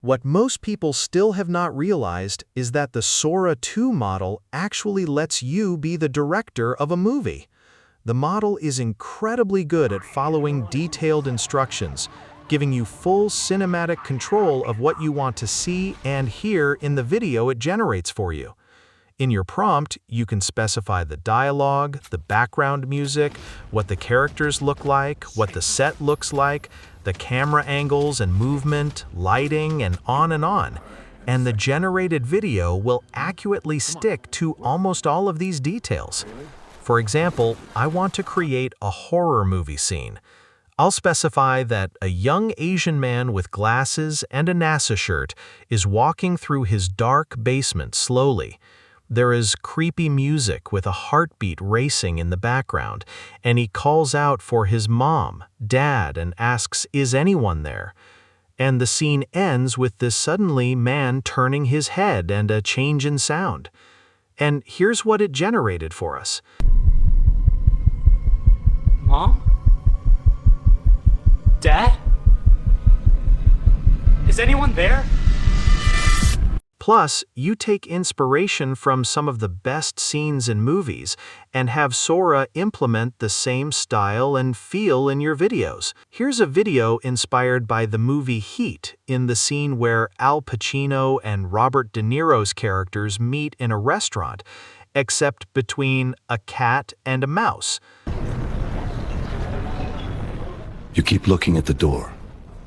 What most people still have not realized is that the Sora 2 model actually lets you be the director of a movie. The model is incredibly good at following detailed instructions, giving you full cinematic control of what you want to see and hear in the video it generates for you. In your prompt, you can specify the dialogue, the background music, what the characters look like, what the set looks like, the camera angles and movement, lighting, and on. And the generated video will accurately stick to almost all of these details. For example, I want to create a horror movie scene. I'll specify that a young Asian man with glasses and a NASA shirt is walking through his dark basement slowly. There is creepy music with a heartbeat racing in the background, and he calls out for his mom, dad, and asks, "Is anyone there?" And the scene ends with this suddenly man turning his head and a change in sound. And here's what it generated for us. Mom? Dad? Is anyone there? Plus, you take inspiration from some of the best scenes in movies and have Sora implement the same style and feel in your videos. Here's a video inspired by the movie Heat, in the scene where Al Pacino and Robert De Niro's characters meet in a restaurant, except between a cat and a mouse. You keep looking at the door.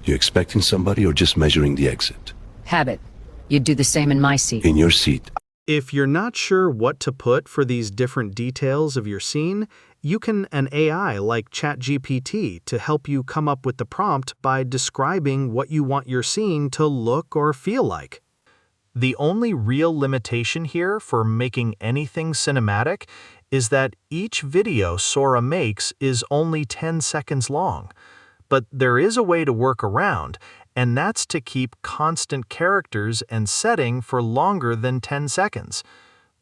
You expecting somebody or just measuring the exit? Habit. You'd do the same in my seat. In your seat. If you're not sure what to put for these different details of your scene, you can an AI like ChatGPT to help you come up with the prompt by describing what you want your scene to look or feel like. The only real limitation here for making anything cinematic is that each video Sora makes is only 10 seconds long. But there is a way to work around, and that's to keep constant characters and setting for longer than 10 seconds.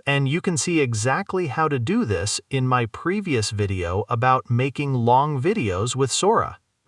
And you can see exactly how to do this in my previous video about making long videos with Sora.